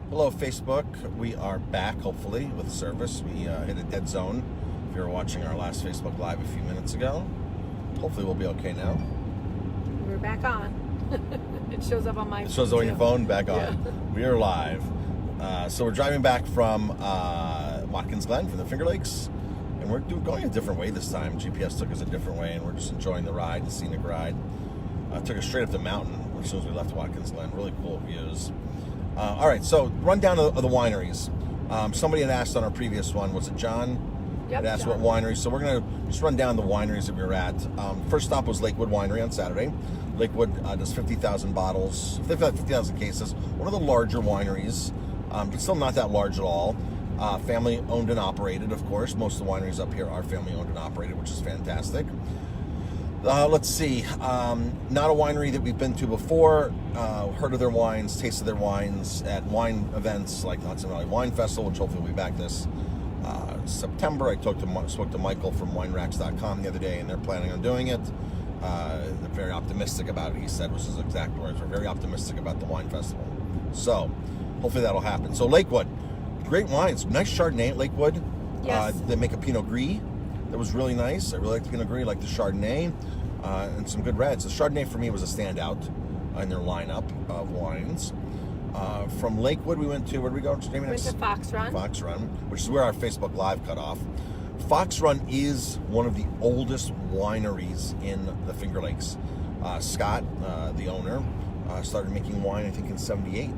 Hello, Facebook. We are back, hopefully, with service. We hit a dead zone. If you were watching our last Facebook Live a few minutes ago, hopefully we'll be okay now. We're back on. It shows up on my phone. It shows up on too. your phone, back on. Yeah. We are live. So we're driving back from Watkins Glen, from the Finger Lakes, and we're going a different way this time. GPS took us a different way, and we're just enjoying the ride, the scenic ride. Took us straight up the mountain as soon as we left Watkins Glen. Really cool views. All right, so rundown of the wineries. Somebody had asked on our previous one, was it John? Yep, Had asked John. what wineries. So we're going to just run down the wineries that we were at. First stop was Lakewood Winery on Saturday. Lakewood does 50,000 bottles, 50,000 cases. One of the larger wineries, but still not that large at all. Family owned and operated, of course. Most of the wineries up here are family owned and operated, which is fantastic. Let's see. Not a winery that we've been to before. Heard of their wines, tasted their wines at wine events like Hudson Valley Wine Festival, which hopefully will be back this September. I spoke to Michael from wineracks.com the other day, and they're planning on doing it. They're very optimistic about it, he said, was his exact words. We're very optimistic about the wine festival. So hopefully that'll happen. So Lakewood, great wines. Nice Chardonnay at Lakewood. Yes. They make a Pinot Gris that was really nice. I really like the Pinot Gris, like the Chardonnay, and some good reds. The Chardonnay for me was a standout in their lineup of wines. From Lakewood, we went to, where did we go? We went to Fox Run. Fox Run, which is where our Facebook Live cut off. Fox Run is one of the oldest wineries in the Finger Lakes. Scott, the owner, started making wine, I think, in 78.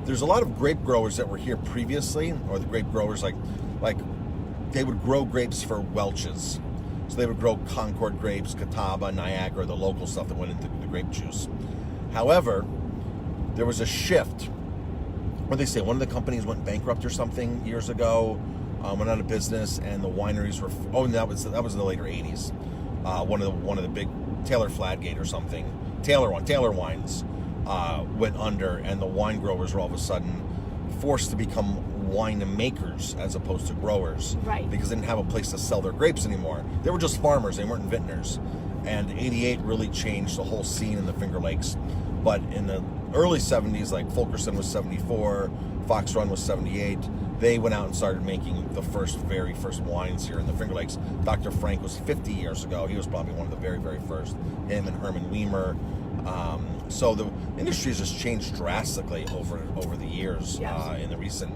There's a lot of grape growers that were here previously, or the grape growers, like they would grow grapes for Welch's. So they would grow Concord grapes, Catawba, Niagara, the local stuff that went into the grape juice. However, there was a shift. What they say, one of the companies went bankrupt or something years ago, went out of business, and the wineries were. Oh, and that was in the later '80s. One of the big Taylor Fladgate or something, Taylor Wines went under, and the wine growers were all of a sudden forced to become wine makers as opposed to growers, Right. Because they didn't have a place to sell their grapes anymore. They were just farmers; they weren't vintners. And '88 really changed the whole scene in the Finger Lakes. But in the early 70s, like Fulkerson was 74, Fox Run was 78, they went out and started making the very first wines here in the Finger Lakes. Dr. Frank was 50 years ago. He was probably one of the very, very first. Him and Herman Weimer. So the industry has just changed drastically over the years, Yes. in the recent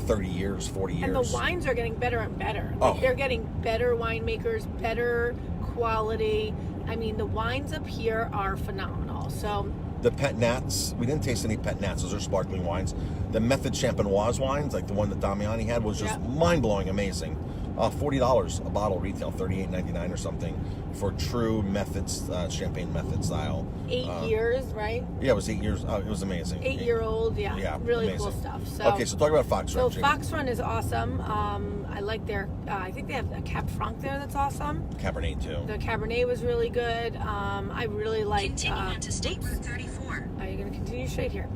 30 years, 40 years. And the wines are getting better and better. Oh. They're getting better winemakers, better quality. I mean, the wines up here are phenomenal. So the Pet Nats, we didn't taste any Pet Nats. Those are sparkling wines. The Method Champenoise wines, like the one that Damiani had, was just mind-blowing amazing. $40 a bottle retail, $38.99 or something for true Methods, Champagne Method style. 8 years, right? Yeah, it was 8 years. It was amazing. 8-year-old, yeah. Really amazing. Cool stuff. So, okay, so talk about Fox Run. So Fox Run is awesome. I like their, I think they have a Cab Franc there that's awesome. Cabernet too. The Cabernet was really good. I really like... Continue on to State Route 34. Are you going to continue straight here?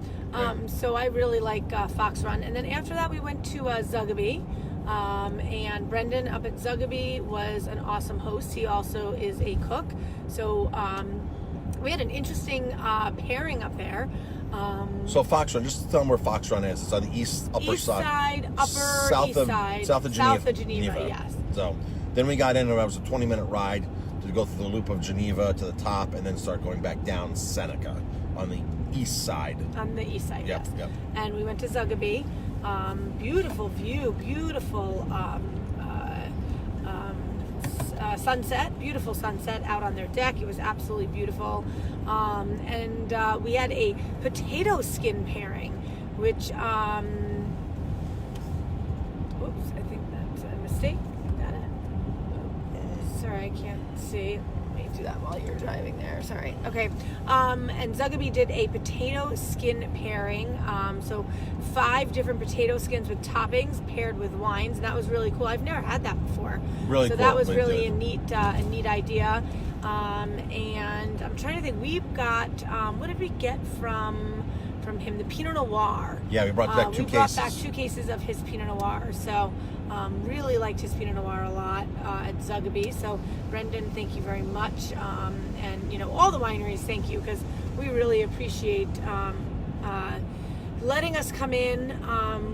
So I really like Fox Run. And then after that, we went to Zugabee. And Brendan up at Zugabee was an awesome host. He also is a cook. So we had an interesting pairing up there. So Fox Run, just tell them where Fox Run is. It's on the east side, south of Geneva. Yes. So then we got in, and it was a 20-minute ride to go through the loop of Geneva to the top, and then start going back down Seneca on the east side. On the east side, yes. Yep. And we went to Zugabee. Beautiful view, beautiful sunset, beautiful sunset out on their deck. It was absolutely beautiful. And we had a potato skin pairing, which, oops, I think that's a mistake. Got it. Sorry, I can't see. Let me do that while you're driving there. Sorry. Okay. And Zugabee did a potato skin pairing. So 5 different potato skins with toppings paired with wines, and that was really cool. I've never had that before. Really so cool. that was Really really good. a neat idea. And I'm trying to think. We've got what did we get from him? The Pinot Noir. Yeah, we brought back 2 cases. We brought back 2 cases of his Pinot Noir. So really liked his Pinot Noir a lot at Zugabee. So Brendan, thank you very much. And all the wineries, thank you, because we really appreciate letting us come in.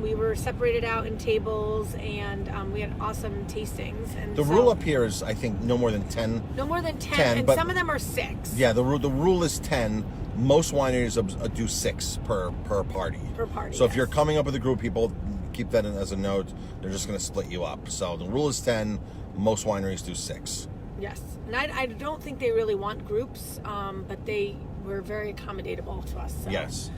We were separated out in tables, and we had awesome tastings. And The rule up here is, I think, no more than 10. No more than 10, and but some of them are 6. Yeah, the rule is 10. Most wineries do 6 per party. Per party, So if yes. you're coming up with a group of people, keep that in as a note. They're just going to split you up. So the rule is 10. Most wineries do 6. Yes, and I don't think they really want groups, but they were very accommodatable to us. So. Yes.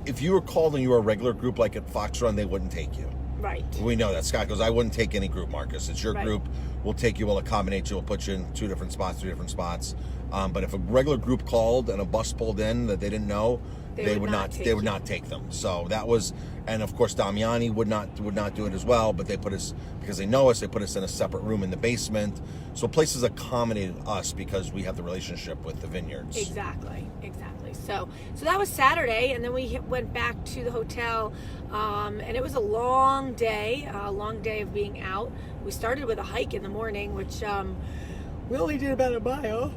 If you were called and you were a regular group like at Fox Run, they wouldn't take you. Right. We know that. Scott goes, I wouldn't take any group, Marcus. It's your Right. group. We'll take you. We'll accommodate you. We'll put you in 2 different spots, 3 different spots. But if a regular group called and a bus pulled in that they didn't know, they would not take them. So that was, and of course Damiani would not do it as well. But they put us, because they know us, they put us in a separate room in the basement. So places accommodated us because we have the relationship with the vineyards. Exactly. So that was Saturday, and then we went back to the hotel, and it was a long day of being out. We started with a hike in the morning, which we only did about a mile.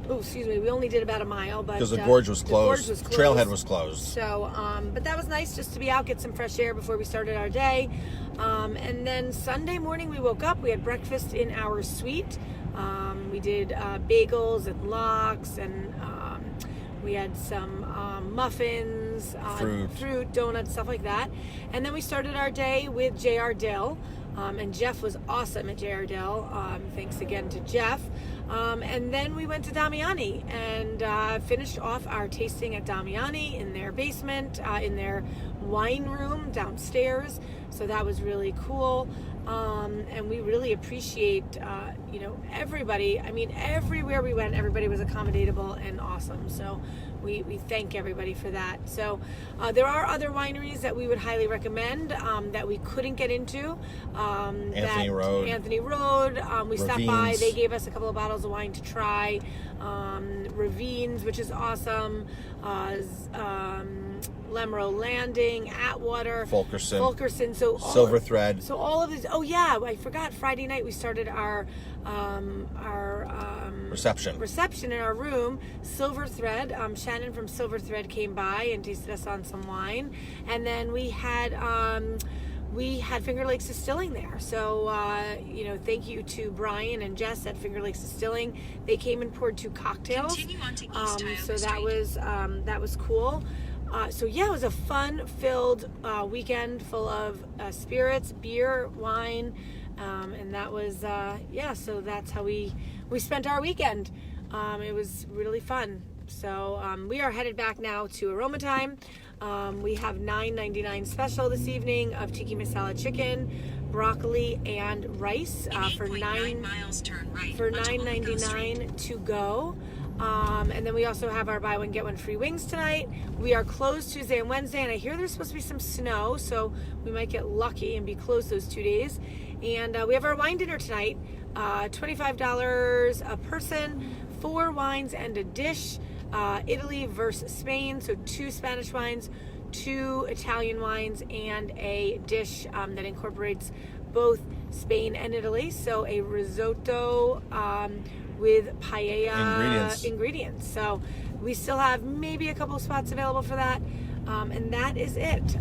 Oh, excuse me. We only did about a mile, but because the gorge was closed. Trailhead was closed. So, but that was nice just to be out, get some fresh air before we started our day. And then Sunday morning we woke up. We had breakfast in our suite. We did bagels and lox, and we had some muffins, fruit, donuts, stuff like that. And then we started our day with J.R. Dill. And Jeff was awesome at J.R. Dill. Thanks again to Jeff. And then we went to Damiani and finished off our tasting at Damiani in their basement, in their wine room downstairs. So that was really cool. And we really appreciate, everybody. I mean, everywhere we went, everybody was accommodatable and awesome. So we thank everybody for that. So there are other wineries that we would highly recommend that we couldn't get into. Anthony Road. We stopped by. They gave us a couple of bottles of wine to try. Ravines, which is awesome. Lemro Landing, Atwater, Fulkerson. So Silver Thread. So all of these. Oh yeah, I forgot. Friday night we started our reception in our room. Silver Thread. Shannon from Silver Thread came by and tasted us on some wine, and then we had Finger Lakes Distilling there. So, thank you to Brian and Jess at Finger Lakes Distilling. They came and poured 2 cocktails. Continue on to East Tioga so Street. that was cool. It was a fun-filled weekend full of spirits, beer, wine, and that was So that's how we spent our weekend. It was really fun. So we are headed back now to Aromatime. We have $9.99 special this evening of tiki masala chicken, broccoli, and rice for $9.99 to go. And then we also have our buy one get one free wings tonight. We are closed Tuesday and Wednesday, and I hear there's supposed to be some snow, so we might get lucky and be closed those 2 days. And we have our wine dinner tonight, $25 a person, 4 wines and a dish. Italy versus Spain, so 2 Spanish wines, 2 Italian wines, and a dish that incorporates both Spain and Italy. So a risotto with paella ingredients. So we still have maybe a couple of spots available for that. And that is it.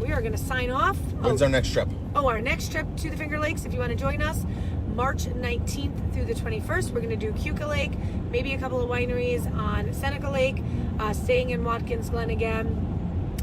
We are going to sign off. When's our next trip? Our next trip to the Finger Lakes, if you want to join us, March 19th through the 21st. We're going to do Keuka Lake, maybe a couple of wineries on Seneca Lake, staying in Watkins Glen again.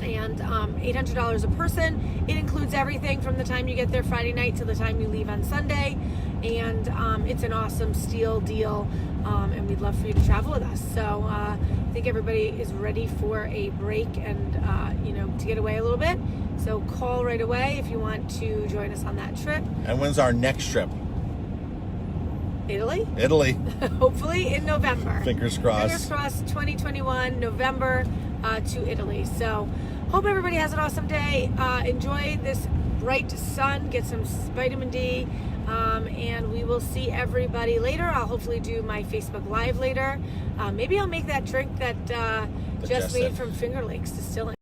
And $800 a person. It includes everything from the time you get there Friday night to the time you leave on Sunday. And it's an awesome steal deal, and we'd love for you to travel with us. So I think everybody is ready for a break and to get away a little bit. So call right away if you want to join us on that trip. And when's our next trip? Italy. Hopefully in November. Fingers crossed. 2021 November to Italy. So hope everybody has an awesome day. Enjoy this bright sun. Get some vitamin D. And we will see everybody later. I'll hopefully do my Facebook Live later. Maybe I'll make that drink that Jess made from Finger Lakes Distilling.